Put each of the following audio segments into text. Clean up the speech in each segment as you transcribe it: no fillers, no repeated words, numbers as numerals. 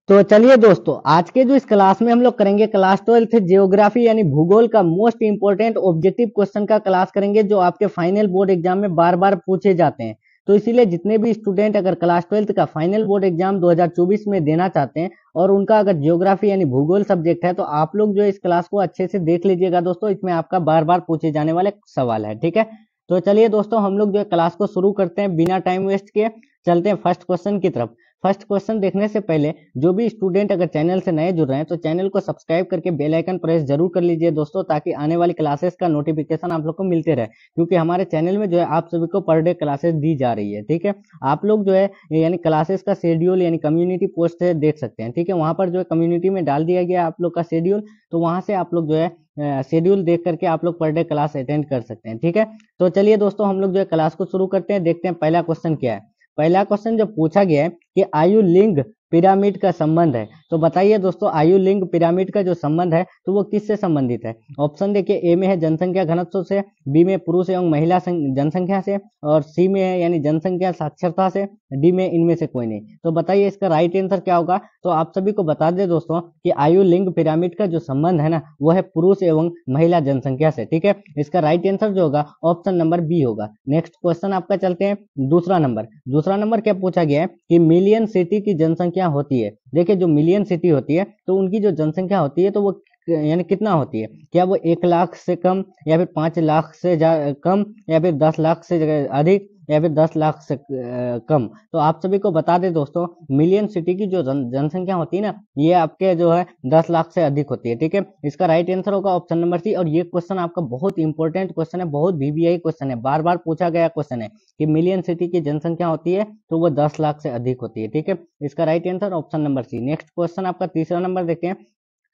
तो चलिए दोस्तों, आज के जो इस क्लास में हम लोग करेंगे क्लास 12th जियोग्राफी यानी भूगोल का मोस्ट इंपोर्टेंट ऑब्जेक्टिव क्वेश्चन का क्लास करेंगे, जो आपके फाइनल बोर्ड एग्जाम में बार बार पूछे जाते हैं। तो इसीलिए जितने भी स्टूडेंट अगर क्लास 12th का फाइनल बोर्ड एग्जाम 2024 में देना चाहते हैं और उनका अगर जियोग्राफी यानी भूगोल सब्जेक्ट है, तो आप लोग जो इस क्लास को अच्छे से देख लीजिएगा दोस्तों। इसमें आपका बार बार पूछे जाने वाले सवाल है, ठीक है। तो चलिए दोस्तों, हम लोग जो है क्लास को शुरू करते हैं बिना टाइम वेस्ट किए। चलते हैं फर्स्ट क्वेश्चन की तरफ। फर्स्ट क्वेश्चन देखने से पहले जो भी स्टूडेंट अगर चैनल से नए जुड़ रहे हैं, तो चैनल को सब्सक्राइब करके बेल आइकन प्रेस जरूर कर लीजिए दोस्तों, ताकि आने वाली क्लासेस का नोटिफिकेशन आप लोग को मिलते रहे। क्योंकि हमारे चैनल में जो है आप सभी को पर डे क्लासेस दी जा रही है, ठीक है। आप लोग जो है यानी क्लासेस का शेड्यूल यानी कम्युनिटी पोस्ट से देख सकते हैं, ठीक है। वहां पर जो है कम्युनिटी में डाल दिया गया आप लोग का शेड्यूल, तो वहां से आप लोग जो है शेड्यूल देख करके आप लोग पर डे क्लास अटेंड कर सकते हैं, ठीक है। तो चलिए दोस्तों, हम लोग जो है क्लास को शुरू करते हैं। देखते हैं पहला क्वेश्चन क्या है। पहला क्वेश्चन जो पूछा गया है कि आयु लिंग पिरामिड का संबंध है। तो बताइए दोस्तों, आयु लिंग पिरामिड का जो संबंध है तो वो किससे संबंधित है। ऑप्शन देखिए, ए में है जनसंख्या घनत्व से, बी में पुरुष एवं महिला जनसंख्या से, और सी में है यानी जनसंख्या साक्षरता से, डी में इनमें से कोई नहीं। तो बताइए इसका राइट आंसर क्या होगा। तो आप सभी को बता दें दोस्तों कि आयु लिंग पिरामिड का जो संबंध है ना, वो है पुरुष एवं महिला जनसंख्या से, ठीक है। इसका राइट आंसर जो होगा ऑप्शन नंबर बी होगा। नेक्स्ट क्वेश्चन आपका चलते हैं दूसरा नंबर। दूसरा नंबर क्या पूछा गया है कि मिलियन सिटी की जनसंख्या होती है। देखिए, जो मिलियन सिटी होती है तो उनकी जो जनसंख्या होती है तो वो यानी कितना होती है। क्या वो 1 लाख से कम, या फिर 5 लाख से कम, या फिर 10 लाख से अधिक, या फिर 10 लाख से कम। तो आप सभी को बता दें दोस्तों, मिलियन सिटी की जो जनसंख्या होती है ना, ये आपके जो है 10 लाख से अधिक होती है, ठीक है। इसका राइट आंसर होगा ऑप्शन नंबर सी। और ये क्वेश्चन आपका बहुत इंपॉर्टेंट क्वेश्चन है, बहुत वीवीआई क्वेश्चन है, बार बार पूछा गया क्वेश्चन है कि मिलियन सिटी की जनसंख्या होती है तो वो 10 लाख से अधिक होती है, ठीक है। इसका right answer option number C. Next question आपका तीसरा नंबर देखते हैं।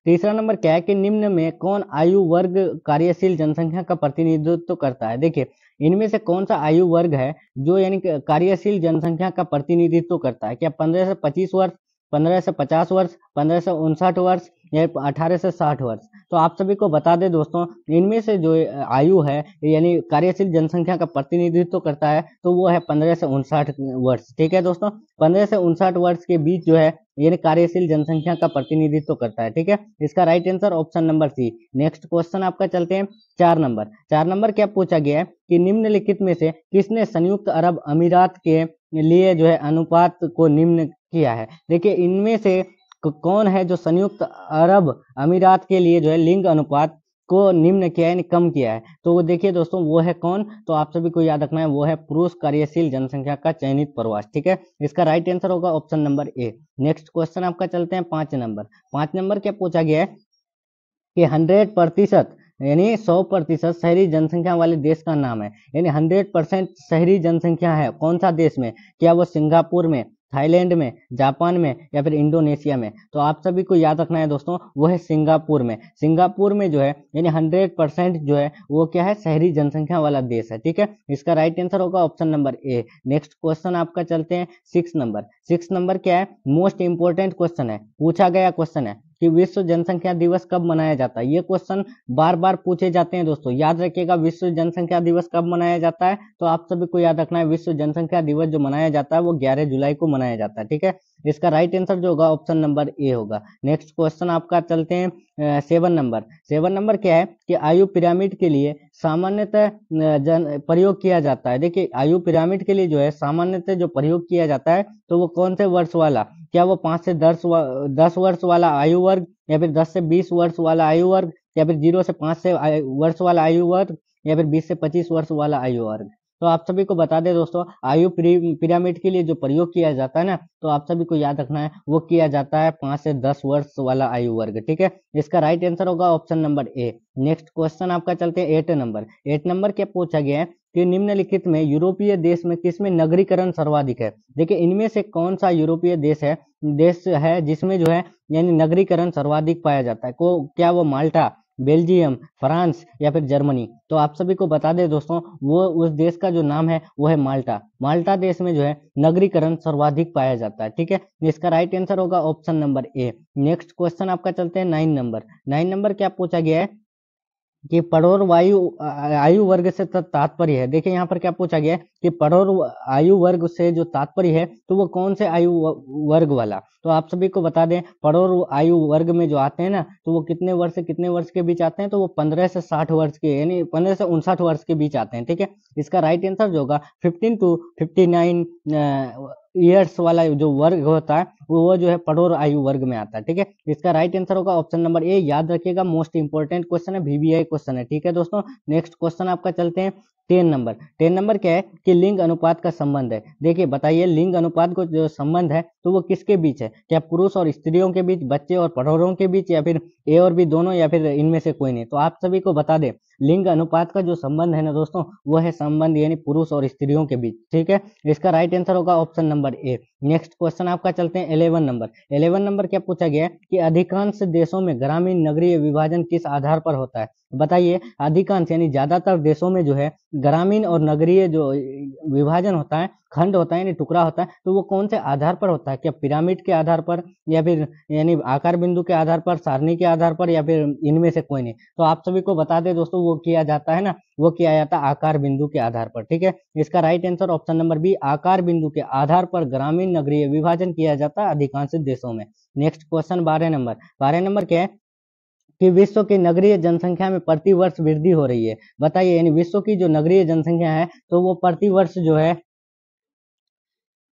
तीसरा नंबर क्या है कि निम्न में कौन आयु वर्ग कार्यशील जनसंख्या का प्रतिनिधित्व करता है। देखिए, इनमें से कौन सा आयु वर्ग है जो यानी कार्यशील जनसंख्या का प्रतिनिधित्व करता है। क्या 15 से 25 वर्ष, 15 से 50 वर्ष, 15 से 59 वर्ष, या 18 से 60 वर्ष। तो आप सभी को बता दें दोस्तों, इनमें से जो आयु है यानी कार्यशील जनसंख्या का प्रतिनिधित्व करता है तो वो है 15 से 59 वर्ष, ठीक है दोस्तों। 15 से 59 वर्ष के बीच जो है यानी कार्यशील जनसंख्या का प्रतिनिधित्व करता है, ठीक है। इसका right answer option number C. Next question आपका चलते हैं 4 नंबर। 4 नंबर क्या पूछा गया है कि निम्नलिखित में से किसने संयुक्त अरब अमीरात के लिए जो है अनुपात को निम्न किया है। देखिए, इनमें से कौन है जो संयुक्त अरब अमीरात के लिए जो है लिंग अनुपात को निम्न किया है यानी कम किया है। तो वो देखिए दोस्तों, वो है कौन। तो आप सभी को याद रखना है, वो है पुरुष कार्यशील जनसंख्या का चयनित प्रवास, ठीक है। इसका राइट आंसर होगा option number A. Next question आपका चलते हैं 5 नंबर। 5 नंबर क्या पूछा गया है कि 100% यानी 100% शहरी जनसंख्या वाले देश का नाम है। यानी 100% शहरी जनसंख्या है कौन सा देश में। क्या वो सिंगापुर में, थाईलैंड में, जापान में, या फिर इंडोनेशिया में। तो आप सभी को याद रखना है दोस्तों, वो है सिंगापुर में। सिंगापुर में जो है यानी 100% जो है वो क्या है, शहरी जनसंख्या वाला देश है, ठीक है। इसका राइट आंसर होगा option number A. Next question आपका चलते हैं 6 नंबर। 6 नंबर क्या है, मोस्ट इंपोर्टेंट क्वेश्चन है, पूछा गया क्वेश्चन है कि विश्व जनसंख्या दिवस कब मनाया जाता है। ये क्वेश्चन बार बार पूछे जाते हैं दोस्तों, याद रखिएगा। विश्व जनसंख्या दिवस कब मनाया जाता है, तो आप सभी को याद रखना है, विश्व जनसंख्या दिवस जो मनाया जाता है वो 11 जुलाई को मनाया जाता है, ठीक है। इसका राइट आंसर जो होगा ऑप्शन नंबर ए होगा। नेक्स्ट क्वेश्चन आपका चलते हैं 7 नंबर। 7 नंबर क्या है कि आयु पिरामिड के लिए सामान्यतः प्रयोग किया जाता है। देखिए, आयु पिरामिड के लिए जो है सामान्यतः जो प्रयोग किया जाता है तो वो कौन से वर्ष वाला। क्या वो 5 से 10 वर्ष वाला आयु वर्ग, या फिर 10 से 20 वर्ष वाला आयु वर्ग, या फिर 0 से 5 वर्ष वाला आयु वर्ग, या फिर 20 से 25 वर्ष वाला आयु वर्ग। तो आप सभी को बता दें दोस्तों, आयु पिरामिड के लिए जो प्रयोग किया जाता है ना, तो आप सभी को याद रखना है, वो किया जाता है 5 से 10 वर्ष वाला आयु वर्ग, ठीक है। इसका राइट आंसर होगा option number A. Next question आपका चलते हैं 8 नंबर। 8 नंबर क्या पूछा गया है कि निम्नलिखित में यूरोपीय देश में किसमें नगरीकरण सर्वाधिक है। देखिए, इनमें से कौन सा यूरोपीय देश है जिसमें जो है यानी नगरीकरण सर्वाधिक पाया जाता है। क्या वो माल्टा, बेल्जियम, फ्रांस, या फिर जर्मनी। तो आप सभी को बता दें दोस्तों, वो उस देश का जो नाम है वो है माल्टा। माल्टा देश में जो है नगरीकरण सर्वाधिक पाया जाता है, ठीक है। इसका राइट आंसर होगा option number A. Next question आपका चलते हैं 9 नंबर। 9 नंबर क्या पूछा गया है कि परोर वायु आयु वर्ग से तात्पर्य है। देखिए यहाँ पर क्या पूछा गया है कि परोर आयु वर्ग से जो तात्पर्य है तो वो कौन से आयु वर्ग वाला। तो आप सभी को बता दें परोर आयु वर्ग में जो आते हैं ना तो वो कितने वर्ष से कितने वर्ष के बीच आते हैं, तो वो 15 से 60 वर्ष के यानी 15 से 59 वर्ष के बीच आते हैं। ठीक है, इसका राइट आंसर जो होगा 15 to 59 ईयर्स वाला जो वर्ग होता है वो जो है परोर आयु वर्ग में आता है। ठीक है, इसका राइट आंसर होगा ऑप्शन नंबर ए। याद रखिएगा, मोस्ट इंपोर्टेंट क्वेश्चन है, VBI क्वेश्चन है। ठीक है दोस्तों, नेक्स्ट क्वेश्चन आपका चलते हैं 10 नंबर। 10 नंबर क्या है कि लिंग अनुपात का संबंध है। देखिए बताइए लिंग अनुपात को जो संबंध है तो वो किसके बीच है, क्या पुरुष और स्त्रियों के बीच, बच्चे और परोरों के बीच, या फिर ए और बी दोनों, या फिर इनमें से कोई नहीं। तो आप सभी को बता दें लिंग अनुपात का जो संबंध है ना दोस्तों वो है संबंध यानी पुरुष और स्त्रियों के बीच। ठीक है, इसका राइट आंसर होगा option number A. Next question आपका चलते हैं 11 नंबर। 11 नंबर क्या पूछा गया है कि अधिकांश देशों में ग्रामीण नगरीय विभाजन किस आधार पर होता है। बताइए अधिकांश यानी ज्यादातर देशों में जो है ग्रामीण और नगरीय जो विभाजन होता है, खंड होता है यानी टुकड़ा होता है, तो वो कौन से आधार पर होता है, क्या पिरामिड के आधार पर, या फिर यानी आकार बिंदु के आधार पर, सारणी के आधार पर, या फिर इनमें से कोई नहीं। तो आप सभी को बता दें दोस्तों वो किया जाता है ना, वो किया जाता है आकार बिंदु के आधार पर। ठीक है, इसका right answer option number B, आकार बिंदु के आधार पर ग्रामीण नगरीय विभाजन किया जाता है अधिकांश देशों में। Next question 12 number. 12 नंबर क्या है कि विश्व की नगरीय जनसंख्या में प्रति वर्ष वृद्धि हो रही है। बताइए यानी विश्व की जो नगरीय जनसंख्या है तो वो प्रति वर्ष जो है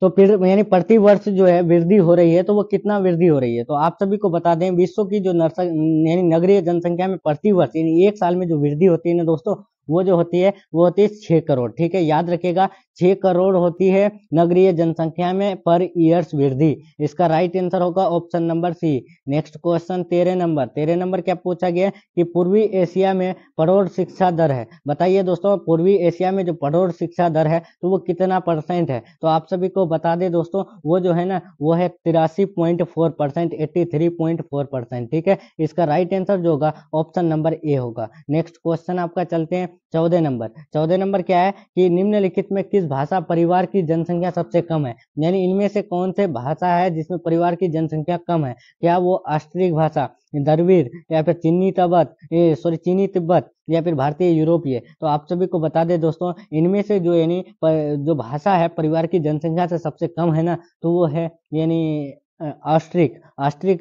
तो फिर यानी प्रति वर्ष जो है वृद्धि हो रही है, तो वो कितना वृद्धि हो रही है। तो आप सभी को बता दें विश्व की जो यानी नगरीय जनसंख्या में प्रति वर्ष यानी एक साल में जो वृद्धि होती है ना दोस्तों वो जो होती है वो होती है 6 करोड़। ठीक है, याद रखिएगा 6 करोड़ होती है नगरीय जनसंख्या में पर ईयर्स वृद्धि। इसका राइट आंसर होगा option number C. Next question 13 number. 13 number क्या पूछा गया कि पूर्वी एशिया में परोढ़ शिक्षा दर है। बताइए दोस्तों पूर्वी एशिया में जो परोढ़ शिक्षा दर है तो वो कितना % है। तो आप सभी को बता दें दोस्तों वो जो है ना वो है 83.4%, 83.4%। ठीक है, इसका राइट आंसर जो होगा ऑप्शन नंबर ए होगा। नेक्स्ट क्वेश्चन आपका चलते हैं 14 नंबर। 14 नंबर क्या है कि निम्नलिखित में किस भाषा परिवार की जनसंख्या सबसे कम है, यानी इनमें से कौन से भाषा है जिसमें परिवार की जनसंख्या कम है। क्या वो ऑस्ट्रिक भाषा, द्रविड़, या फिर चीनी तिब्बत, या फिर भारतीय यूरोपीय। तो आप सभी को बता दें दोस्तों इनमें से जो यानी जो भाषा है परिवार की जनसंख्या से सबसे कम है ना तो वो है यानी ऑस्ट्रिक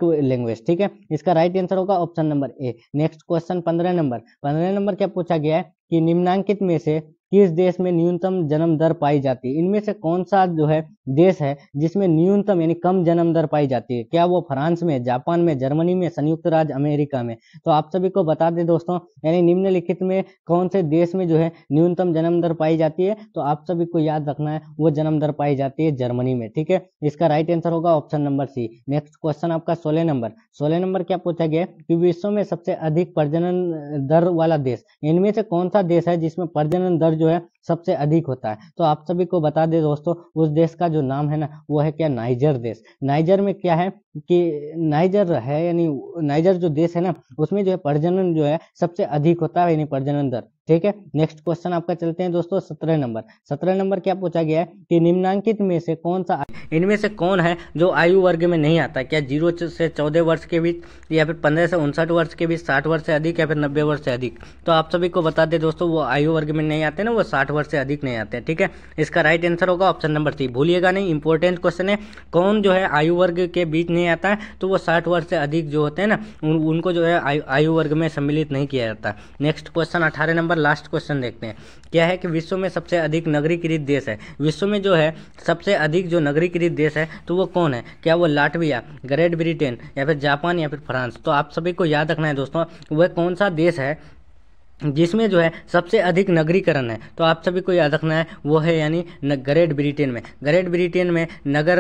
लैंग्वेज। ठीक है, इसका राइट आंसर होगा option number A. Next question 15 number. 15 number क्या पूछा गया है कि निम्नांकित में से किस देश में न्यूनतम जन्म दर पाई जाती है। इनमें से कौन सा जो है देश है जिसमें न्यूनतम यानी कम जन्म दर पाई जाती है। क्या वो फ्रांस में, जापान में, जर्मनी में, संयुक्त राज्य अमेरिका में। तो आप सभी को बता दें दोस्तों यानी निम्नलिखित में कौन से देश में जो है न्यूनतम जन्म दर पाई जाती है। तो आप सभी को याद रखना है वो जन्म दर पाई जाती है जर्मनी में। ठीक है, इसका राइट आंसर होगा option number C. Next question आपका 16 नंबर। 16 नंबर क्या पूछा गया कि विश्व में सबसे अधिक प्रजनन दर वाला देश, इनमें से कौन सा देश है जिसमें प्रजनन दर जो है सबसे अधिक होता है। तो आप सभी को बता दें दोस्तों उस देश का जो नाम है ना वो है क्या, नाइजर देश। नाइजर में क्या है कि नाइजर है यानी नाइजर जो देश है ना उसमें जो है प्रजनन जो है सबसे अधिक होता है यानी प्रजनन दर। ठीक है, नेक्स्ट क्वेश्चन आपका चलते हैं दोस्तों 17 नंबर। 17 नंबर क्या पूछा गया है कि निम्नांकित में से कौन सा इनमें से कौन है जो आयु वर्ग में नहीं आता। क्या 0 से 14 वर्ष के बीच, या फिर 15 से 59 वर्ष के बीच, 60 वर्ष से अधिक, या फिर 90 वर्ष से अधिक। तो आप सभी को बता दें दोस्तों वो आयु वर्ग में नहीं आते ना, वो 60 वर्ष से अधिक नहीं आते। ठीक है, इसका राइट आंसर होगा ऑप्शन नंबर सी। भूलिएगा नहीं, इंपॉर्टेंट क्वेश्चन है। कौन जो है आयु वर्ग के बीच नहीं आता है तो वो 60 वर्ष से अधिक जो होते हैं ना उनको जो है आयु वर्ग में सम्मिलित नहीं किया जाता। Next question 18 number, last question देखते हैं। क्या है कि विश्व में सबसे अधिक नगरीकृत देश है। विश्व में जो है सबसे अधिक जो नगरीकृत देश है तो वो कौन है। क्या वो लाटविया, ग्रेट ब्रिटेन, या फिर जापान, या फिर फ्रांस। तो आप सभी को याद रखना है दोस्तों वह कौन सा देश है जिसमें जो है सबसे अधिक नगरीकरण है। तो आप सभी को याद रखना है वो है यानी ग्रेट ब्रिटेन में। ग्रेट ब्रिटेन में नगर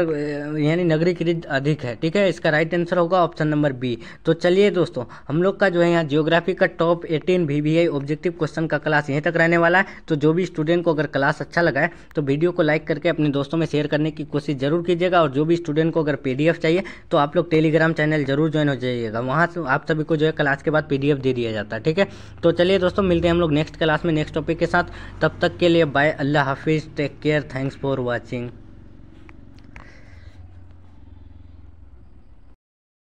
यानी नगरीकृत अधिक है। ठीक है, इसका राइट आंसर होगा ऑप्शन नंबर बी। तो चलिए दोस्तों हम लोग का जो है यहाँ ज्योग्राफी का टॉप 18 VBI ऑब्जेक्टिव क्वेश्चन का क्लास यहीं तक रहने वाला है। तो जो भी स्टूडेंट को अगर क्लास अच्छा लगा है तो वीडियो को लाइक करके अपने दोस्तों में शेयर करने की कोशिश जरूर कीजिएगा। और जो भी स्टूडेंट को अगर PDF चाहिए तो आप लोग टेलीग्राम चैनल जरूर ज्वाइन हो जाइएगा, वहाँ से आप सभी को जो है क्लास के बाद PDF दे दिया जाता है। ठीक है, तो चलिए दोस्तों मिलते हैं हम लोग नेक्स्ट क्लास में नेक्स्ट टॉपिक के साथ। तब तक के लिए बाय, अल्लाह हाफिज, take care, thanks for watching.